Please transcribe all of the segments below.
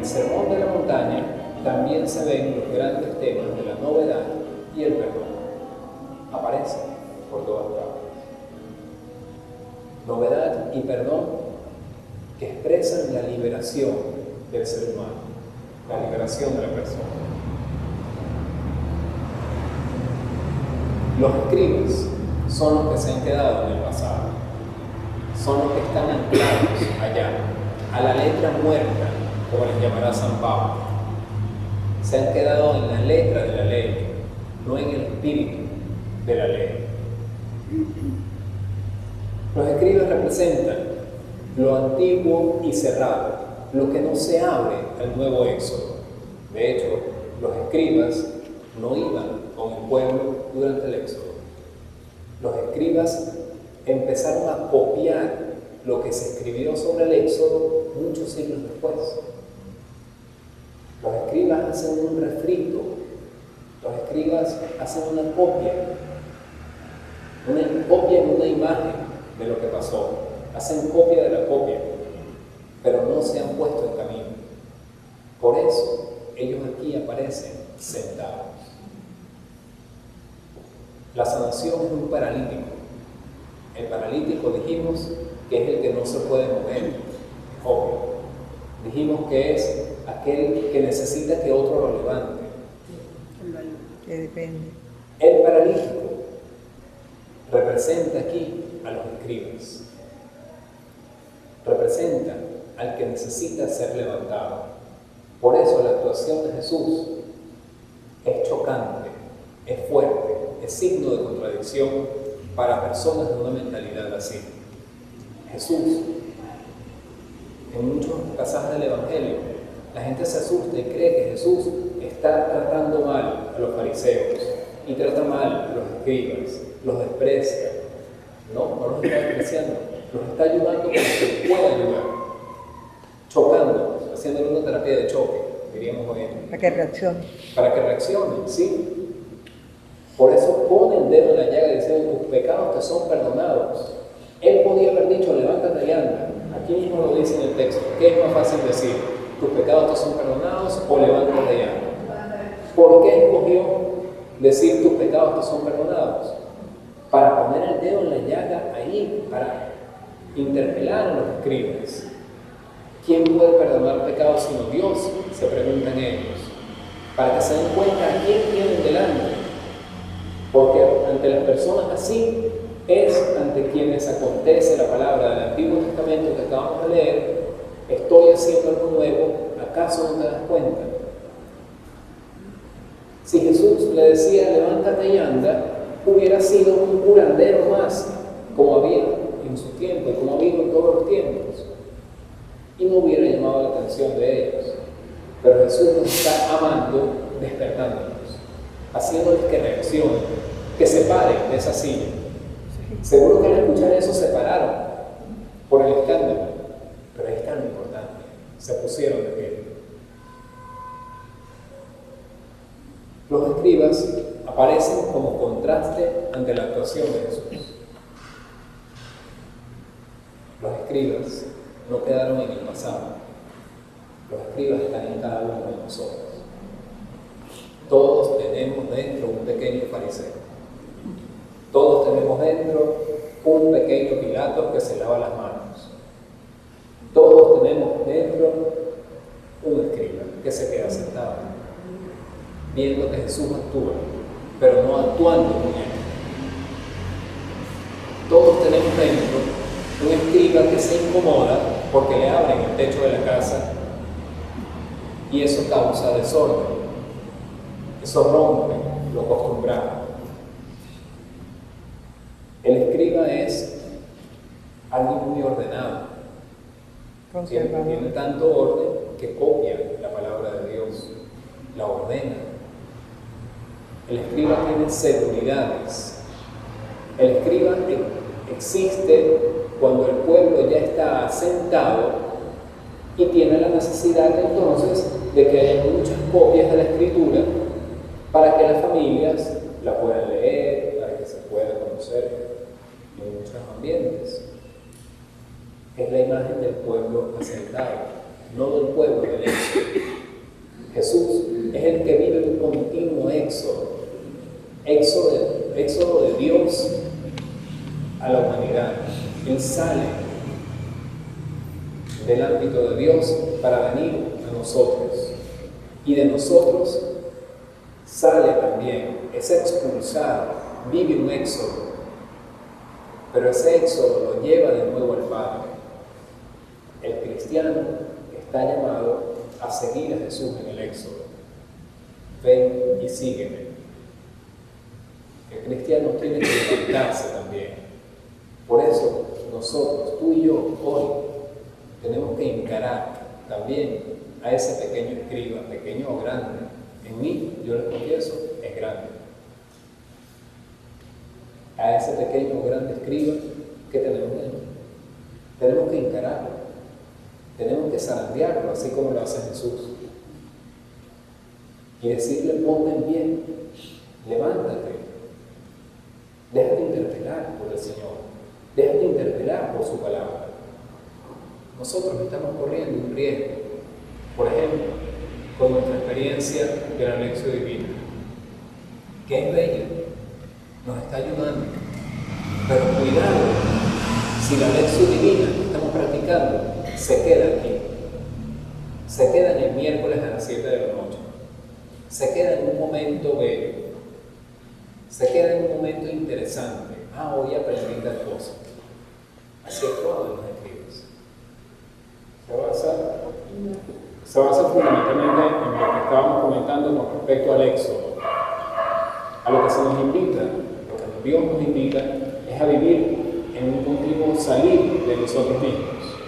el Sermón de la Montaña también se ven los grandes temas de la novedad y el perdón. Aparecen por todas partes. Novedad y perdón que expresan la liberación del ser humano, la liberación de la persona. Los escribas son los que se han quedado en el pasado, son los que están anclados allá, a la letra muerta, como les llamará San Pablo. Se han quedado en la letra de la ley, no en el espíritu de la ley. Los escribas representan lo antiguo y cerrado, lo que no se abre al nuevo éxodo. De hecho, los escribas no iban con el pueblo durante el éxodo. Los escribas empezaron a copiar lo que se escribió sobre el éxodo muchos siglos después. Los escribas hacen un refrito, los escribas hacen una copia en una imagen de lo que pasó, hacen copia de la copia, pero no se han puesto en camino. Por eso ellos aquí aparecen sentados. La sanación es un paralítico. El paralítico dijimos que es el que no se puede mover, obvio. Dijimos que es aquel que necesita que otro lo levante. Que depende. El paralítico representa aquí a los escribas. Representa al que necesita ser levantado. Por eso la actuación de Jesús es chocante, es fuerte, es signo de contradicción para personas de una mentalidad así. Jesús, en muchos pasajes del Evangelio, la gente se asusta y cree que Jesús está tratando mal a los fariseos y trata mal a los escribas, los desprecia. No los está despreciando, los está ayudando para que pueda ayudar, chocando, haciéndole una terapia de choque, diríamos hoy en día. Para que reaccione. Para que reaccionen, sí. Por eso pone el dedo en la llaga diciendo: tus pecados te son perdonados. Él podía haber dicho: levántate y anda. Aquí mismo lo dice en el texto. ¿Qué es más fácil decir? ¿Tus pecados te son perdonados o levántate y anda? ¿Por qué escogió decir tus pecados te son perdonados? Para poner el dedo en la llaga ahí, para interpelar a los escribas. ¿Quién puede perdonar pecados sino Dios? Se preguntan ellos. Para que se den cuenta a quién tienen delante. Porque ante las personas así es ante quienes acontece la palabra del Antiguo Testamento que acabamos de leer: estoy haciendo algo nuevo, ¿acaso no te das cuenta? Si Jesús le decía: levántate y anda, hubiera sido un curandero más, como había en su tiempo y como ha habido en todos los tiempos, y no hubiera llamado la atención de ellos. Pero Jesús nos está amando, despertándonos, haciéndoles que reaccionen, que se paren de esa silla. Seguro que al escuchar eso se pararon por el escándalo, pero ahí está lo importante: se pusieron de pie. Los escribas aparecen como contraste ante la actuación de Jesús. Los escribas no quedaron en el pasado. Los escribas están en cada uno de nosotros. Todos tenemos dentro un pequeño fariseo. Todos tenemos dentro un pequeño Pilato que se lava las manos. Todos tenemos dentro un escriba que se queda sentado, viendo que Jesús actúa, pero no actuando con él. Todos tenemos dentro un escriba que se incomoda porque le abren el techo de la casa y eso causa desorden. Eso rompe lo acostumbrado. El escriba es alguien muy ordenado. Tiene tanto orden que copia la palabra de Dios, la ordena. El escriba tiene seguridades. El escriba existe cuando el pueblo ya está asentado y tiene la necesidad entonces de que haya muchas copias de la escritura para que las familias la puedan leer, para que se pueda conocer en muchos ambientes. Es la imagen del pueblo asentado, no del pueblo del hecho. sale del ámbito de Dios para venir a nosotros. Y de nosotros sale también, es expulsado, vive un éxodo. Pero ese éxodo lo lleva de nuevo al Padre. El cristiano está llamado a seguir a Jesús en el éxodo. Ven y sígueme. El cristiano tiene que levantarse también. Por eso nosotros, tú y yo, hoy tenemos que encarar también a ese pequeño escriba, pequeño o grande. En mí, yo les confieso, es grande. A ese pequeño o grande escriba, ¿qué tenemos en él? Tenemos que encararlo. Tenemos que zarandearlo, así como lo hace Jesús. Y decirle, ponte en pie, levántate. Déjate interpelar por el Señor. Déjate interpelar por su palabra. Nosotros estamos corriendo un riesgo. Por ejemplo, con nuestra experiencia de la lección divina, que es bella, nos está ayudando. Pero cuidado, si la lección divina que estamos practicando se queda aquí, se queda en el miércoles a las 7 de la noche, se queda en un momento bello, se queda en un momento interesante. Hoy aprendí tal cosa. Así es todo en los escribos. Se basa fundamentalmente en lo que estábamos comentando con respecto al éxodo. A lo que se nos invita, lo que Dios nos invita, es a vivir en un continuo salir de nosotros mismos.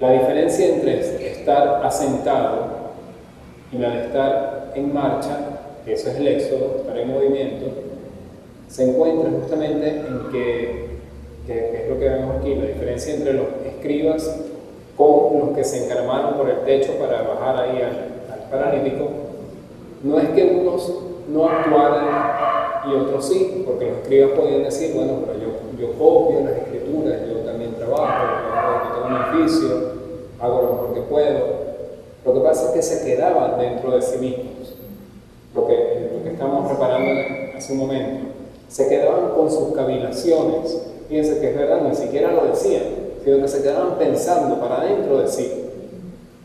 La diferencia entre estar asentado y la de estar en marcha, que eso es el éxodo, estar en movimiento, se encuentra justamente en que es lo que vemos aquí, la diferencia entre los escribas con los que se encaramaron por el techo para bajar ahí al paralítico. No es que unos no actuaran y otros sí, porque los escribas podían decir, bueno, pero yo copio las escrituras, yo también trabajo, yo tengo un oficio, hago lo mejor que puedo. Lo que pasa es que se quedaban dentro de sí mismos, lo que estamos preparando hace un momento. Se quedaban con sus cavilaciones. Fíjense que es verdad, ni siquiera lo decían, sino que se quedaban pensando para adentro de sí.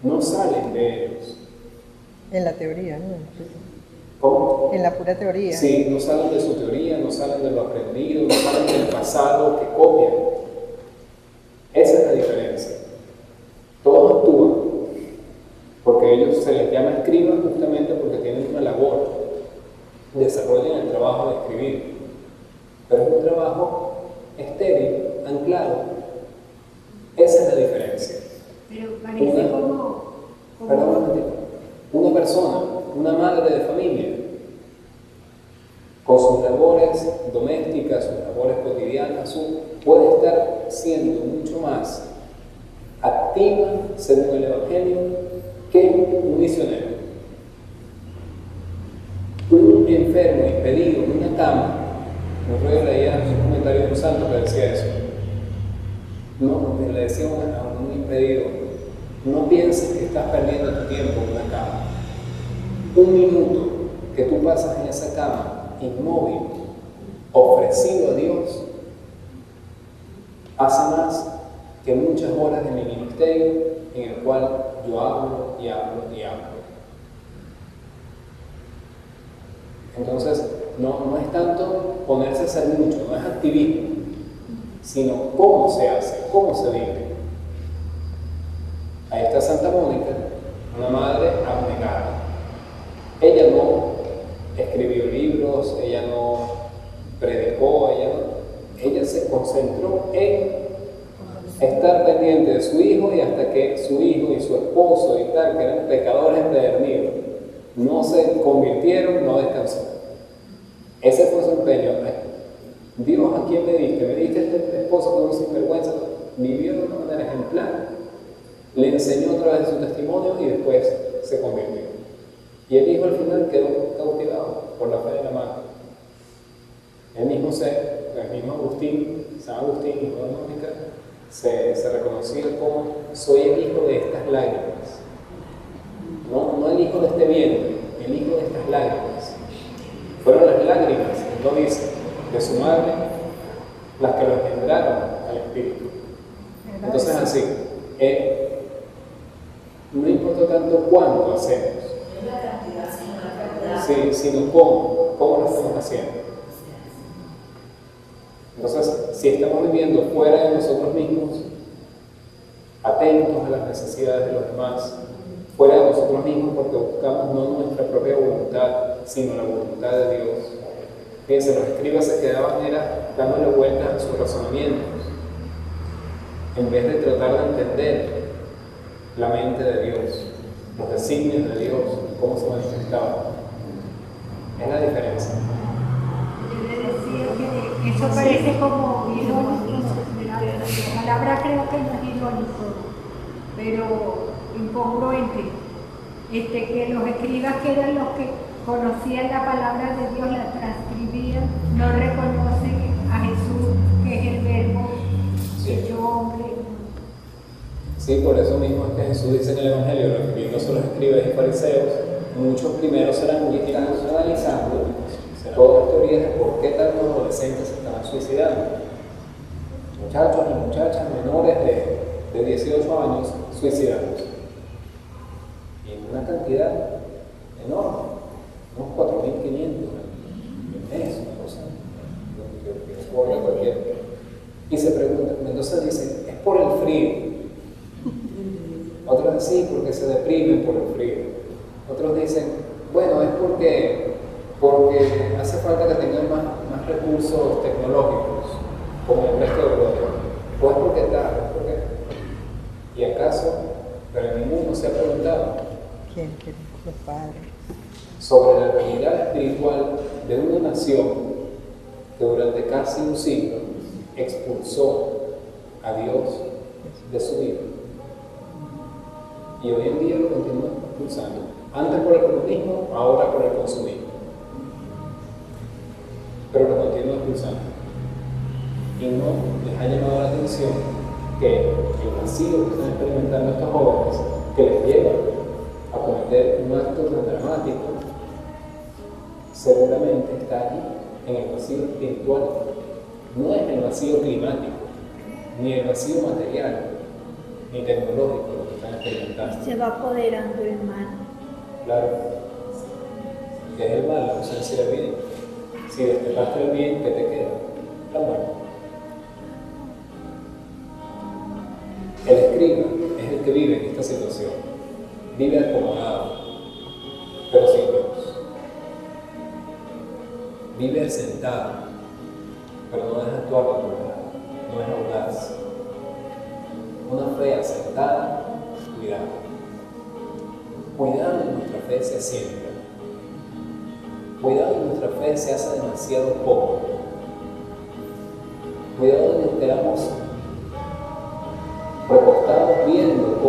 No salen de ellos. En la teoría, ¿no? ¿Cómo? En la pura teoría. Sí, no salen de su teoría, no salen de lo aprendido, no salen del pasado que copian. Esa es la diferencia. Todos actúan, porque ellos se les llama escribas justamente porque tienen una labor, desarrollan el trabajo de escribir, pero es un trabajo estéril, anclado. Esa es la diferencia. Pero parece Una persona, una madre de familia, con sus labores domésticas, sus labores cotidianas, puede estar siendo mucho más activa según el Evangelio que un misionero. Un enfermo impedido en una cama, no leía un comentario de un santo que decía eso. No, le decía a un impedido, no pienses que estás perdiendo tu tiempo en una cama. Un minuto que tú pasas en esa cama, inmóvil, ofrecido a Dios, hace más que muchas horas de mi ministerio en el cual yo hablo y hablo y hablo. Entonces, no es tanto ponerse a hacer mucho, no es activismo, sino cómo se hace, cómo se vive. Ahí está Santa Mónica, una madre abnegada. Ella no escribió libros, ella no predicó, ella se concentró en estar pendiente de su hijo, y hasta que su hijo y su esposo y tal, que eran pecadores empedernidos, no se convirtieron, no descansó. Ese fue su empeño. Dios, ¿a quién me diste? Me diste este esposo con un sinvergüenza. Vivió de una manera ejemplar. Le enseñó a través de su testimonio y después se convirtió. Y el hijo al final quedó cautivado por la fe de la madre. El mismo Agustín, San Agustín, hijo de Mónica, se reconocía como soy el hijo de estas lágrimas. No el hijo de este vientre, el hijo de estas lágrimas. Fueron las lágrimas, no dice, de su madre las que lo engendraron al Espíritu. Entonces así, no importa tanto cuánto hacemos, sino cómo lo estamos haciendo. Entonces, si estamos viviendo fuera de nosotros mismos, atentos a las necesidades de los demás, fuera de nosotros mismos porque buscamos no nuestra propia voluntad, sino la voluntad de Dios. Fíjense, los escribas se quedaban dándole vueltas a sus razonamientos, en vez de tratar de entender la mente de Dios, los designios de Dios, cómo se manifestaban. Es la diferencia. Yo le decía que eso parece como irónico, la palabra creo que no es irónico, pero incongruente, que los escribas, que eran los que conocían la palabra de Dios, la transcribían, no reconocen a Jesús, que es el verbo hecho hombre. Sí, por eso mismo es que Jesús dice en el Evangelio, refiriéndose a los escribas y fariseos, muchos primeros serán están analizando todas las teorías de por qué tantos adolescentes se están suicidando. Muchachos y muchachas menores de 18 años suicidándose. Y una cantidad enorme, unos 4.500 en mes, una cosa que ocurre cualquiera. Y se preguntan, entonces dicen, es por el frío. Otros dicen, sí, porque se deprimen por el frío. Otros dicen, bueno, es porque hace falta que tengan más recursos tecnológicos, como el resto de Europa. O es porque tal, es porque... ¿Y acaso, pero ninguno se ha preguntado ¿Quién? Los padres. sobre la realidad espiritual de una nación que durante casi un siglo expulsó a Dios de su vida? Y hoy en día lo continúa expulsando. Antes por el comunismo, ahora por el consumismo. Pero lo continúa expulsando. Y no les ha llamado la atención que el vacío que están experimentando estos jóvenes, que les lleva a cometer un acto tan dramático, seguramente está allí, en el vacío espiritual. No es el vacío climático, ni el vacío material, ni tecnológico lo que están experimentando. Se va apoderando el mal. Claro, que es el mal, la ausencia del bien. Si destepaste el bien, ¿qué te queda? La muerte. El escriba es el que vive en esta situación. Vive acomodado, pero sin Dios. Vive sentado, pero no deja actuar la voluntad, no es audaz. Una fe asentada, cuidado. Cuidado en nuestra fe se asienta. Cuidado en nuestra fe se hace demasiado poco. Cuidado en que quedamos recostados viendo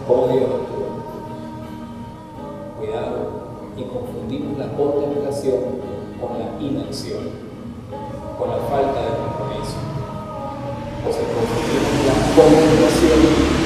cómo Dios actúa. Cuidado y confundimos la contemplación con la inacción, con la falta de compromiso. O sea, confundimos la contemplación